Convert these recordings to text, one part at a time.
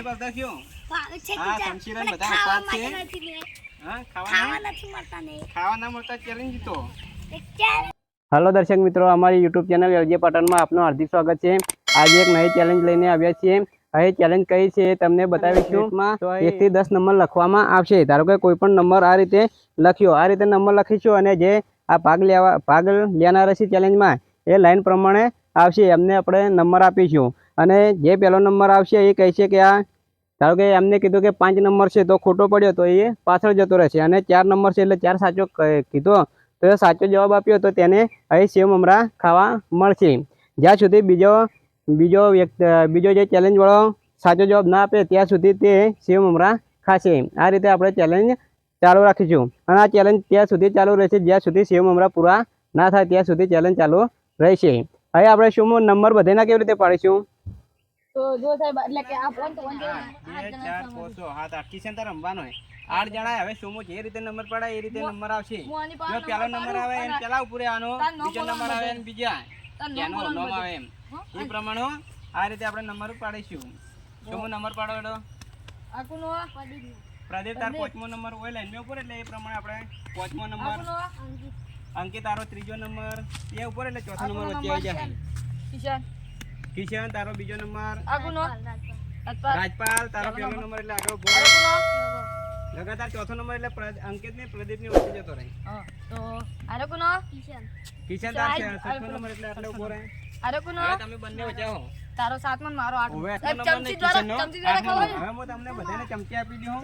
ભાવતા કયો? ભાવે છે હા, ટીચર. શમશીરન મને બધા ખાવા અપાત છે. માટે નથી લે. હા, ખાવા નથી મળતા ને. ખાવા ના મળતા ચેલેન્જ જીતો. ટીચર. हेलो दर्शक मित्रों, हमारी यूट्यूब चैनल एलजे पाटण में आपનું हार्दिક સ્વાગત છે। આજે એક નવી ચેલેન્જ લઈને આવ્યા છીએ। હવે ચેલેન્જ કઈ છે એ તમને બતાવીશું। 1 થી 10 નંબર લખવામાં આવશે। ધારો કે કોઈ પણ નંબર આ રીતે લખ્યો, આ રીતે નંબર લખીશું અને જે આ ભાગ લેનાર છે ચેલેન્જમાં એ લાઈન પ્રમાણે આવશે। એમને આપણે નંબર આપીશું અને જે પહેલો નંબર આવશે એ કહે છે કે આ ધારો કે એમને કીધું કે 5 નંબર છે તો ખોટો પડ્યો તો એ પાછળ જતો રહેશે અને 4 નંબર છે એટલે 4 સાચો કીધો તો સાચો જવાબ આપ્યો તો તેને અહીં સેવ મમરા ખાવા મળશે। જ્યાં સુધી બીજો જે ચેલેન્જ વાળો સાચો જવાબ ના આપે ત્યાં સુધી તે સેવ મમરા ખાશે। આ રીતે આપણે ચેલેન્જ ચાલુ રાખીશું અને આ ચેલેન્જ ત્યાં સુધી ચાલુ રહેશે જ્યાં સુધી સેવ મમરા પૂરા ના થાય ત્યાં સુધી ચેલેન્જ ચાલુ રહેશે। હવે આપણે શું નંબર બધાના કેવી રીતે પાડીશું? તો જો સાહેબ એટલે કે આ ફોન તો 2 4 5 6 7 8 કિશન તાર રમવાનો હોય 8 જણા હવે સોમો જે રીતે નંબર પડાય એ રીતે નંબર આવશે। જો પહેલો નંબર આવે એને પેલા ઉપર આનો, બીજો નંબર આવે એને બીજા એનો નામ આવે એમ એ પ્રમાણે આ રીતે આપણે નંબર પાડીશું। સોમો નંબર પાડો એડો આકુનો પ્રદીપ તાર 5મો નંબર હોય લાઈન ઉપર એટલે એ પ્રમાણે આપણે 5મો નંબર, અંકિત તારો 3જો નંબર એ ઉપર એટલે 4થો નંબર વચ્ચે આવી જાય। કિશન તારો બીજો નંબર, આકુનો રાજપાલ તારો પહેલો નંબર એટલે આગળ ઉભો રહે। લગાતાર 4થો નંબર એટલે અંકિત ને પ્રદીપ ની વચ્ચે જતો રહે। તો આરકુનો કિશન તાર 6થો નંબર એટલે આટલે ઉભો રહે। આરકુનો હવે તમે બંને વચ્ચે હો। તારો 7મો મારો 8મો હવે સાહેબ નંબર ને ચમચી દ્વારા કિશનનો ખબર હવે હું તમને બધાને ચમચી આપી દઉં।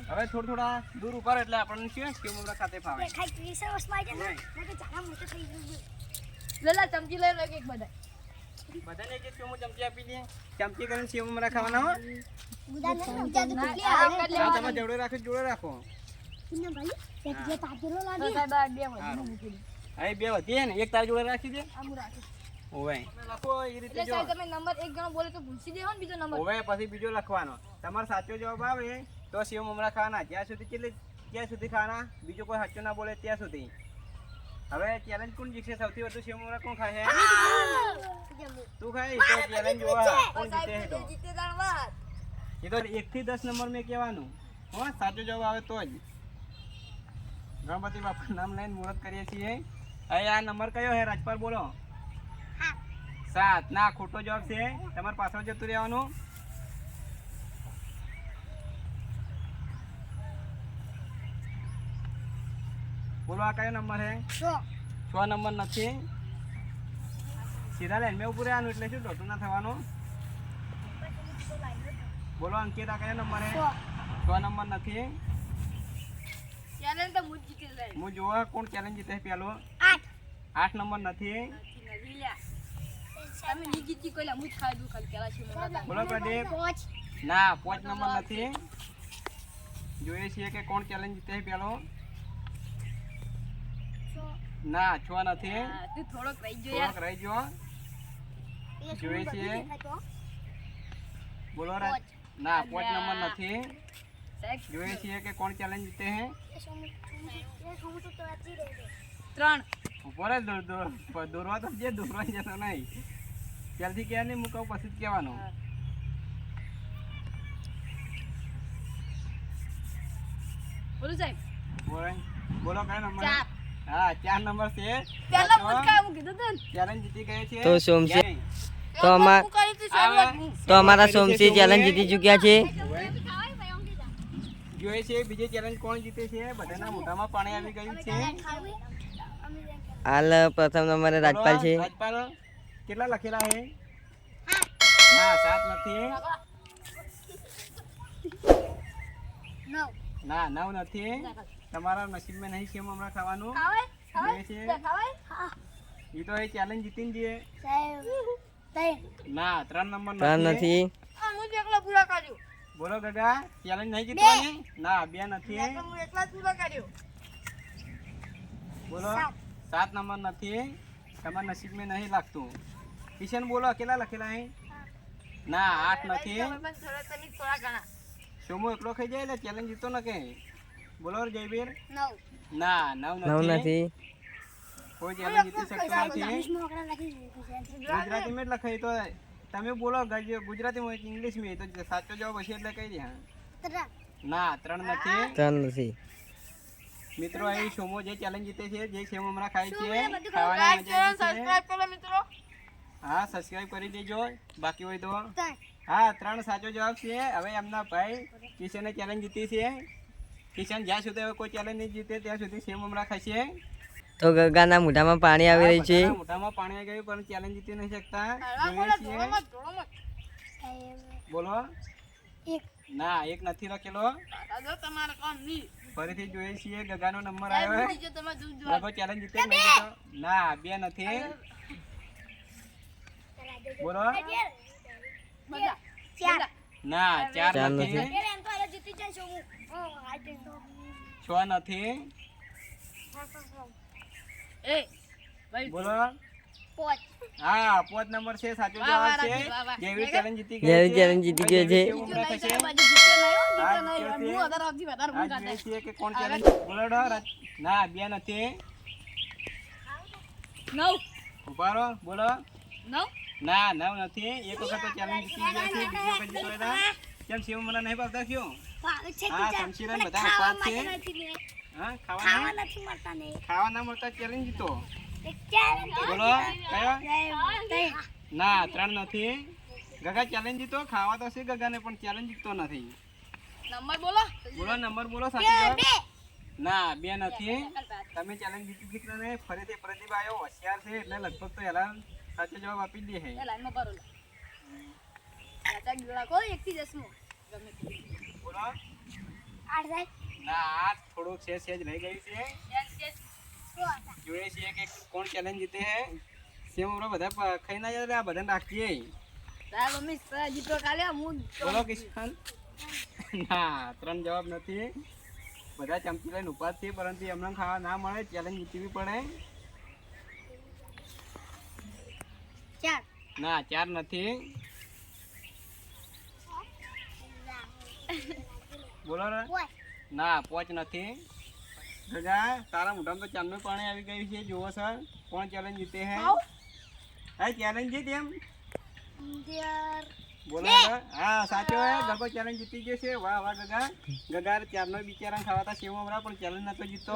હવે થોડા દૂર ઉપર એટલે આપણને શું કે મમરા ખાતે ફાવે। ખાઈ ટીચર વસમાં આવી જાય ને કે જાના મોટો થઈ ગયું. લેલા ચમચી લઈ લો એક બધા બધાને એક એક ચમચી આપી દે। ચમચી કરીને સેવ મમરા ખાવાના હો। બુદાને સમજા તો કેટલી આ આવે. તમે જોડે રાખો। કિન્ના ભાઈ એક જે તાજરો તો લાગે. સાહેબ આ બે વધુ મૂકી દે અહીં બે વધી ને એક તાર જોડે રાખી દે। આમ રાખી ઓવે લખો એ રીતે એટલે જો। સાહેબ તમે નંબર એક જણો બોલે તો ભૂસી દેવો ને બીજો નંબર ઓવે પછી બીજો લખવાનો। તમારો સાચો જવાબ આવે તો સેવ મમરા ખાવાના। જ્યાં સુધી ખાવાના, બીજો કોઈ સાચો ના બોલે ત્યાં સુધી। હવે ચેલેન્જ કોણ જીતશે? સૌથી વધુ સેવ મમરા કોણ ખાય? તું ખાય તો ચેલેન્જ જોવા કોણ જીતે તો જીતે જાણવા એ તો 1 થી 10 નંબર મેં કહેવાનું હો। સાચો જવાબ આવે તો જ ગણપતિ બાપા નામ લઈને મુહૂર્ત કરીએ છીએ। હવે આ નંબર કયો હે રાજપાલ બોલો? 7 ના ખોટો જવાબ છે। તમારે પાછળ જતું રહેવાનું। બોલો આ કયો નંબર હે? 6 નંબર નથી। સીધા લાઈન મેં ઉભું રહેવાનું એટલે શું દોડતું ના થવાનું। બોલો અંકિત આ કયો નંબર હે? 6 નંબર નથી। ચેલેન્જ તો મુજ જીતી જાય હું જોવા કોણ ચેલેન્જ જીતે પેલો? 8 નંબર નથી। તમે ની જીતી કોઈલા મુજ ખાઈ દઉં ખાલી પેલા છે બોલો પ્રદીપ ના 5 નંબર નથી। જોઈએ છીએ કે કોણ ચેલેન્જ જીતે પેલો। ના 6 નથી। તું થોડોક રહી ગયો યાર થોડોક રહી ગયો। જોઈએ છીએ બોલો રાજ ના 5 નંબર નથી। જોઈએ છીએ કે કોણ ચેલેન્જ જીતે હે। 3 ઉભો રે દોરવા તો જે દોરવા જતો નહીં। જલ્દી કહે નહીં હું કહું પછી જ કહેવાનું। બોલો સાહેબ બોલો કયો નંબર? 4 હા 4 નંબર છે। પેલા મુજ ખાય હું કીધું તું ચેલેન્જ જીતી ગયો છે। તો સોમસી તો હું કરી તું શરૂઆત હું અમારા સોમસી ચેલેન્જ જીતી ચૂક્યા છે। જોઈએ છે બીજી ચેલેન્જ કોણ જીતે છે। બધાના મોઢામાં પાણી આવી ગયું છે। હાલ પ્રથમ નંબરે રાજપાલ છે। રાજપાલ કેટલા લખેલા છે? હા 7 નથી। ના 9 નથી। તમારા નસીબમાં નહીં છે હમણાં ખાવાનું। જોઈએ છે એ તો એ ચેલેન્જ જીતીને જઈએ। ના 3 નંબર નથી। હું એકલા પૂરા કર્યો બોલો ગગા ચેલેન્જ નહીં જીતવાની? ના 2 નથી। હું એકલા પૂરા કર્યો બોલો 7 નંબર નથી। તમારા નસીબમાં નહીં લાગતું। કિશન બોલો કેટલા લખેલા છે? ના 8 નથી। તમે થોડા ઘણા સોમુ એકલો ખાઈ જાય એટલે ચેલેન્જ જીતો ન કે? બોલો જયવીર 9 ના 9 નથી। કોઈ ચેલેન્જ જીતી શકતો નથી। ગુજરાતીમાં જ લખાય તો તમે બોલો ગુજરાતીમાં ઇંગ્લિશ માં તો સાચો જવાબ હશે એટલે કહી દે. હા ત્રણ. ના 3 નથી. ત્રણ નથી. મિત્રો અહીં સોમો જે ચેલેન્જ જીતે છે, જે સેવ મમરા ખાય છે, બધું ખાવાની લાઈક મજા કરો, આવે છે. સબસ્ક્રાઇબ કરો મિત્રો. હા સબસ્ક્રાઇબ કરી દેજો બાકી હોય તો. ત્રણ. હા 3 સાચો જવાબ છે. હવે એમના ભાઈ કિશને ચેલેન્જ જીતી છે. કિશન જ્યાં સુધી હવે કોઈ ચેલેન્જ નહીં જીતે ત્યાં સુધી સેવ મમરા ખાશે. તો ગગાના મોઢામાં પાણી આવી રહી છે. બધાના મોઢામાં પાણી આવી ગયું પણ ચેલેન્જ જીતી નહીં શકતા. હળવા જોઈએ બોલો, છીએ. ધોળો મત. બોલો. એક. ના 1 નથી લખેલો. દાદા તમારે કામ નહીં. ફરીથી જોઈએ છીએ ગગાનો નંબર સાહેબ, આવ્યો. બીજો તમે દૂધ જોવા. ગગો ચેલેન્જ જીતે નહીં જીતો. ના 2 નથી. બોલો. બધા. ચાર. ના 4 ચાર નથી. નથી. એમ તો આ જીતી જાય સોમુ. આ તો 6 નથી. એ ભાઈ બોલો. પોચ. હા 5 નંબર છે સાચો વાહ, જવાબ વાહ, છે. રાજી, વાહ, વાહ. જેવી ચેલેન્જ જીતી ગઈ જેવી છે. challenge જીતી ગઈ છે. હવે જેવી ઉમરા થશે. બાજુ જીત્યો નહીં, હો, હા, જીત્યો નહીં. જીત્યો છે. હું વધારે આવતી, વધારે હું આ કાઢે. જોઈએ છીએ કે કોણ ચેલેન્જ બોલો ડો. ના 2 નથી. 9 ઉભા રહો. બોલો. 9 ના 9 નથી. એક વખત તો ચેલેન્જ જીતી ગયા છે, બીજી વખત જીતો હતા. કેમ સેવ મને નહીં ભાવતા શું? ભાવે છે હા, ટીચર. શમશીરન મને બધા ખાવા ઉપવાસ છે. માટે નથી ને. હા ખાવા ખાવાના નથી મળતા ને. ખાવા ના મળતા ચેલેન્જ જીતો. એક ચાર. બોલો કયો? ત્રણ. ના 3 નથી. ગગા ચેલેન્જ જીતો. ખાવા તો છે ગગાને પણ ચેલેન્જ જીતતો નથી. નંબર બોલો. બોલો નંબર બોલો સાચો જવાબ. બે. ના 2 નથી. તમે ચેલેન્જ જીતી જીતને ને ફરીથી પ્રતિભા આવ્યો હોશિયાર છે એટલે લગભગ તો એલા સાચો જવાબ આપી જ દે છે. એ લાઈનમાં ભરો લે. ચાચા ગીળા કોઈ 1 થી 10 ગમે તે. બોલો. આઠ જાય. ના 8 થોડુંક સેજ રહી ગયું છે. જોઈએ છીએ કે કોણ ચેલેન્જ જીતે છે. સેમ હમણાં બધા ખાઈ ના જાય આ બધાને રાખીએ. સાહેબ મમ્મી જીતો કાલે હું બોલો કિશન. ના 3 જવાબ નથી. બધા ચમચી લઈને ઉભા જ છે પરંતુ એમને ખાવા ના મળે ચેલેન્જ જીતવી પડે. ચાર. ના 4 નથી. બોલો ને. પોચ. ના 5 નથી. ગગા તારા મોઢામાં તો ચાંદનું પાણી આવી ગયું છે. જુઓ સર કોણ ચેલેન્જ જીતે છે. હા ચેલેન્જ જીત એમ અગિયાર. બોલો ને. હા સાચો હે. ગગો ચેલેન્જ જીતી ગયો છે. વાહ વાહ ગગા. ગગા ચારનો બિચારા ખાવાતા સેવ મમરા પણ ચેલેન્જ નતો જીતતો.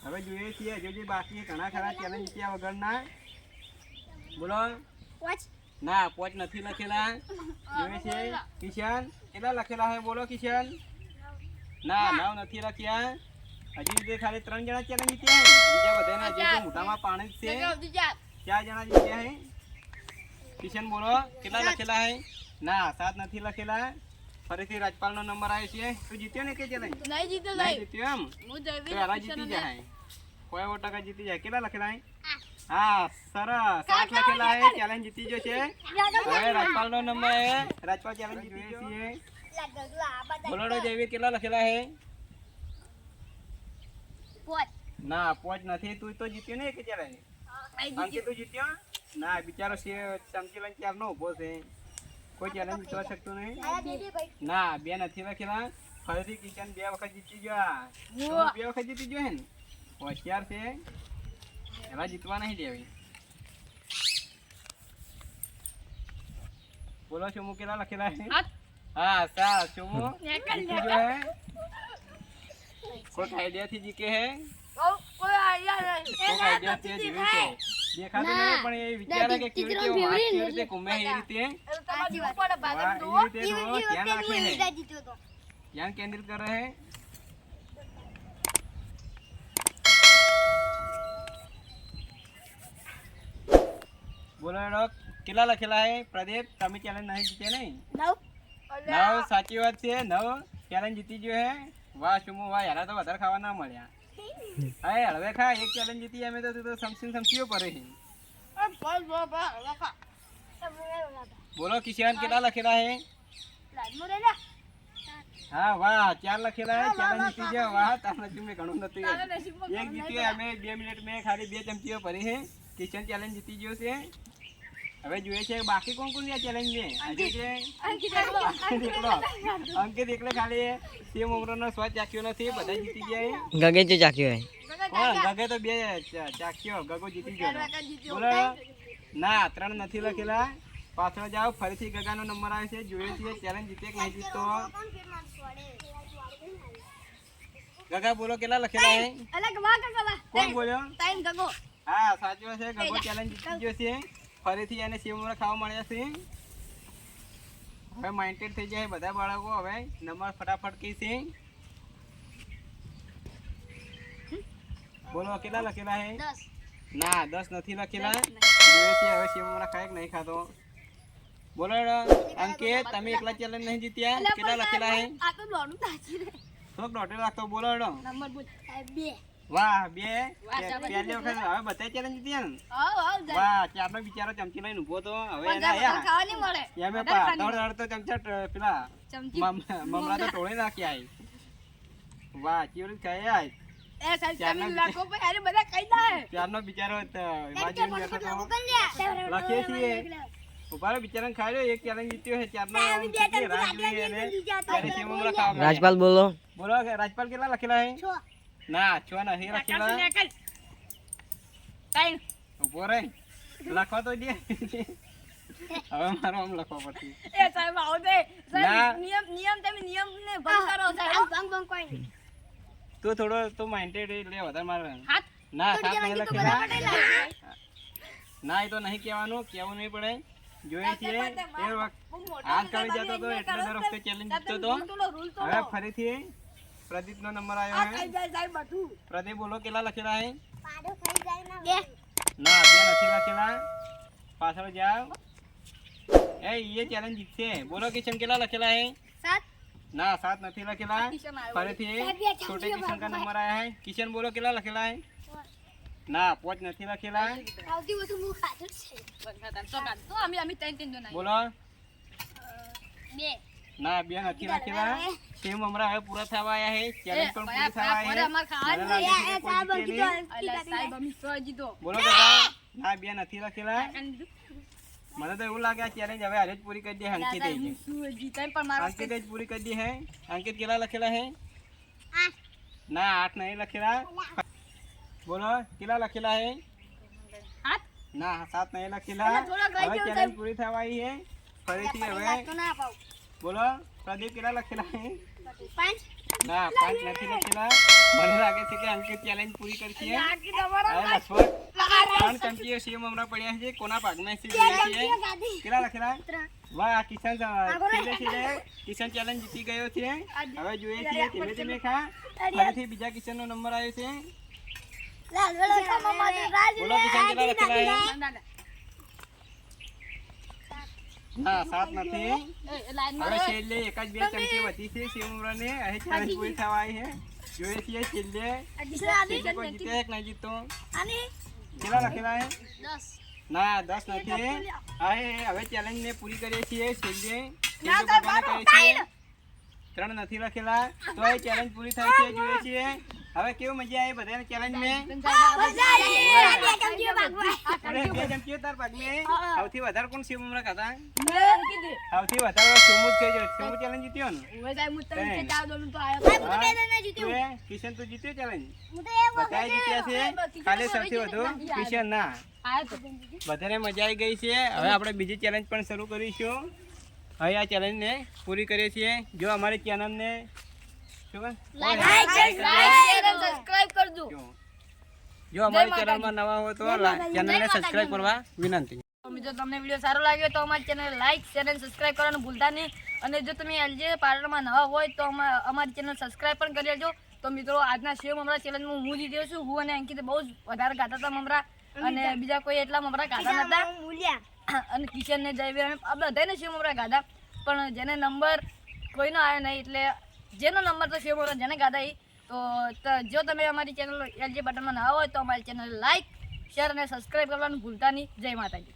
હવે જોઈએ છીએ હજુ જે બાકી ઘણા ખરા ચેલેન્જ જીત્યા વગરના. બોલો. પોચ. ના 5 નથી લખેલા. જોઈએ છે કિશન કેટલા લખેલા હે બોલો કિશન. ના 9 નથી લખ્યા. હજી સુધી ખાલી 3 જણા ચેલેન્જ જીત્યા હે. બીજા બધાને હજી તો મોઢામાં પાણી જ છે. બીજા 4 જણા જીત્યા હે. કિશન બોલો કેટલા લખેલા હે. ના 7 નથી લખેલા. ફરીથી રાજપાલનો નંબર આવ્યો છે. તું જીત્યો ને કે ચેલેન્જ નહીં જીતો નહીં નહીં જીત્યો એમ હું તો જયવીર હેરા કિશન જીતી અને જાય. કોઈ ટકા જીતી જાય. કેટલા લખેલા હે. હા સરસ 8 લખેલા હે. ચેલેન્જ જીતી ગયો છે. હવે રાજપાલનો નંબર હે. રાજપાલ ચેલેન્જ જીતી ગયો છે. બોલો રે જયવીર કેટલા લખેલા હે. પોચ. ના 5 નથી. તું તો જીત્યો ને કે ચેલેન્જ. અંકિત તું જીત્યો. ના બિચારો ચમચી લઈને ચારનો ઊભો છે. કોઈ ચેલેન્જ જીતવા શકતો નહીં. ના 2 નથી લખેલા. ફરીથી કિશન 2 વખત જીતી ગયા. 2 વખત જીતી ગયો હે ને. હોશિયાર છે. એવા જીતવા નહીં દેવી. બોલો શું મૂકેલા લખેલા છે. હા સા શું જીતી ગયો હે. કોઈ આઈડિયા થી જીકે હે. કોઈ આઈડિયા નહીં કોઈ આઈડિયા થી જીવે છે. દેખાતું નહીં પણ એ વિચારે કે કેવી રીતે વાત કેવી રીતે ઘૂમે એ રીતે. એ તમારે જીવવું પડે વાહ, ભાગમ એ રીતે તો ધ્યાન રાખે હે. જીત્યો તો. ધ્યાન કેન્દ્રિત કરે હે. બોલો એડો કેટલા લખેલા હે પ્રદીપ. તમે ચેલેન્જ નહીં જીતે નહીં. 9. 9 સાચી વાત છે. 9 ચેલેન્જ જીતી ગયો હે. વાહ સુમુ વાહ યાર તો વધારે ખાવા ના મળ્યા. હા હળવે ખા. એક ચેલેન્જ જીતી અમે તો તું તો સમસીઓ પડે છે. બોલો કિશન કેટલા લખેલા હે. હા વાહ 4 લખેલા હે. ચેલેન્જ જીતી ગયા. વાહ તારા નસીબ મેં ઘણું નથી. એક જીત્યો અમે 2 મિનિટ મેં ખાલી 2 ચમચીઓ ભરી છે. કિશન ચેલેન્જ જીતી ગયો છે. હવે જોઈએ છે બાકી કોણ કોણ આ ચેલેન્જ ને. હજી છે અંકિત એકલો ખાલી સેમ ઉમરનો સ્વાદ ચાખ્યો નથી. બધા જીતી ગયા. ગગે જો ચાખ્યો હે. ગગે તો 2 ચાખ્યો. ગગો જીતી ગયો. બોલો. ના 3 નથી લખેલા. પાછળ જાઓ, ફરીથી ગગાનો નંબર આવે છે, જોઈએ છીએ ચેલેન્જ જીતે કે નહીં જીતતો. ગગા બોલો કેટલા લખેલા છે? અલે ગવા ગવા કોણ બોલ્યો? ટાઈમ ગગો હા સાચો છે, ગગો ચેલેન્જ જીતી ગયો છે. ફરીથી એને સેવ મમરા ખાવા મળ્યા છે. હવે માઇન્ડેડ થઈ જાય બધા બાળકો. હવે નંબર ફટાફટ કી છે? બોલો કેટલા લખેલા છે? 10. ના 10 નથી લખેલા. જોઈએ છે હવે સેવ મમરા ખાય કે નહીં ખાતો. બોલો અંકિત, તમે એકલા ચેલેન્જ નહીં જીત્યા. કેટલા લખેલા છે? આ તો દોડું તાજી રે થોડોક દોઢે રાખતો. બોલો નંબર બોલ 2. વાહ 2. ચાલો. પહેલી વખત હવે બધા ચેલેન્જ જીત્યા ને. આવ આવ જાય વાહ ચારનો બિચારો ચમચી લઈને ઊભો તો. હવે પણ એના જા આયા ખાવા નહીં મળે એમે વધારે ખાવાની પાડતો ચમચા પેલા ચમચી મમરા તો તોડી નાખ્યા આઈ. વાહ ચીવડી ખાય આઈ. એ સાહેબ ચારના તમે લાખો પર અરે બધા કહી દે ચારનો બિચારો વાજીને બેઠો તો. લખીએ છીએ ઉભા રહો, બિચારાને ખાઈ લો. એક ચેલેન્જ જીત્યો છે. ચારનો કેટલી રાહ જોઈ એને. ત્યારે સેવ મમરા ખાવા મળ્યા. રાજપાલ બોલો. બોલો કે રાજપાલ કેટલા લખેલા છે? 6. ના 6 નહીં લખેલા. ટાઈમ ઉભો રહે, લખવા તો દે. હવે મારો આમ લખવા પડશે. એ સાહેબ આવો દે ના. સાહેબ નિયમ તમે નિયમ ને ભંગ કરો સાહેબ ભંગ કોઈ નહીં. તું થોડો તું માઇન્ડેડ લે વધારે મારે. હાથ ના સાત નહીં લખેલા. બધા ના એ તો નહીં કહેવાનું, કહેવું નહીં પડે. જોઈએ છીએ એ વખત હાથ કરી જતો તો એટલે દર વખતે ચેલેન્જ જીતતો તો. રૂલ હવે ફરીથી પ્રદીપ નો નંબર આવ્યો થઈ છે. જાય સાહેબ બધું પ્રદીપ બોલો કેટલા લખેલા છે? પાડો ખાઈ જાય ના. 2. ના 2 નથી લખેલા. પાછળ જાઓ. એ ચેલેન્જ જીતશે. બોલો કિશન કેટલા લખેલા છે? 7. ના 7 નથી લખેલા. કિશન આવ્યો. ફરીથી છોટે કિશન का नंबर आया है. किशन बोलो કેટલા લખેલા है? ના 5 નથી લખેલા. આવતી બધું હું ખાધું છે. તો અમે અમે ત્રણ ત્રણ જણા બોલો 2. ના 2 નથી લખેલા. સેમ હમણાં હવે પૂરા થવા આયા है. ચેલેન્જ પણ પૂરી થવા આવી અરે है. અમાર ખાવા મને લાગે છે કે કોઈ જીતે નહીં. અલ્યા સાહેબ અમે સો જીતો બોલો કાકા ના 2 નથી લખેલા. મને તો એવું લાગે આ ચેલેન્જ હવે હારે જ પૂરી કરી દે. અંકિત સાહેબ હું શું જીતાય પણ મારો અંકિત જ પૂરી કરી દી है. અંકિત કેટલા લખેલા है? 8. ના 8 નહીં લખેલા. બોલો કેટલા લખેલા है? હાથ ના 7 નહીં લખેલા. થોડાક રહી હવે ગયું ચેલેન્જ પૂરી થવા આવી છે. ફરીથી હવે તો ના પાઉ. બોલો પ્રદીપ કેટલા લખેલા છે? 5. ના 5 નથી લખેલા. મને લાગે છે કે અંકિત ચેલેન્જ પૂરી કરશે. આખી તમારા હવે લગભગ 3 ચમચીઓ સેવ મમરા પડ્યા છે. કોના ભાગમાં છે જોઈએ છીએ. કેટલા લખેલા? 3. વાહ કિશન છેલ્લે કિશન ચેલેન્જ જીતી ગયો છે. હવે જોઈએ છીએ ધીમે ધીમે ખા. ફરીથી બીજા કિશન નો નંબર આવ્યો છે. લાલ વેલો મમ્મા તો રાજ બોલો કિશન કેટલા લખેલા છે? ના 7 નથી. એ લાઈન હવે છેલ્લે એક જ 2 ચમચી વધી છે સેવ મમરાને. અહીં ચેલેન્જ પૂરી થવા આવી છે. જોઈએ છીએ છેલ્લે છેલ્લે કોઈ જીતે કે નહીં જીતતો. આની કેટલા લખેલા છે? 10. ના 10 નથી. હવે ચેલેન્જ ને પૂરી કરીએ છીએ. છેલ્લે ના, છેલ્લે બધાને સાહેબ, કહીએ છીએ 3 નથી લખેલા. તો એ ચેલેન્જ પૂરી થાય છે. જોઈએ છીએ હવે કેવું મજા આવી બધાને ચેલેન્જ મેં. અરે 2 ચમચીઓ તાર ભાગમાં. સૌથી વધારે કોણ સેવ મમરા ખાતા? સૌથી વધારે સોમુ જ કહી સોમુ ચેલેન્જ જીત્યો ને. તું એ કિશન તો જીત્યો ચેલેન્જ. બધાએ જીત્યા છે. ખાલી સૌથી વધુ કિશન ના. બધાને મજા આવી ગઈ છે. હવે આપણે બીજી ચેલેન્જ પણ શરૂ કરીશું. હવે આ ચેલેન્જને પૂરી કરીએ છીએ. જો અમારી ચેનલને શું કહે? જો અમારી ચેનલમાં નવા હો તો ચેનલને સબસ્ક્રાઇબ કરવા વિનંતી. જો તમને વિડીયો સારો લાગ્યો તો અમારી ચેનલ લાઈક શેર અને સબસ્ક્રાઇબ કરવાનું ભૂલતા નહીં. અને જો તમે એલજે પાર્લરમાં નવા હોય તો અમારી ચેનલ સબસ્ક્રાઇબ પણ કરી લેજો. તો મિત્રો આજના સેવ મમરા ચેલેન્જમાં હું જીત્યો છું. હું અને અંકિતે બહુ જ વધારે ગાતા હતા મમરા અને બીજા કોઈ એટલા મમરા ગાતા નતા. અને કિશન ને જયવીર આ બધાને સેવ મમરા ગાધા. પણ જેને નંબર કોઈનો આવ્યો નહીં એટલે જેનો નંબર તો સેવ મમરા જેને ગાધા એ તો જો તમે અમારી ચેનલ એલજે બટનમાં નવા હોય તો અમારી ચેનલ લાઈક શેર અને સબસ્ક્રાઇબ કરવાનું ભૂલતા નહીં. જય માતાજી.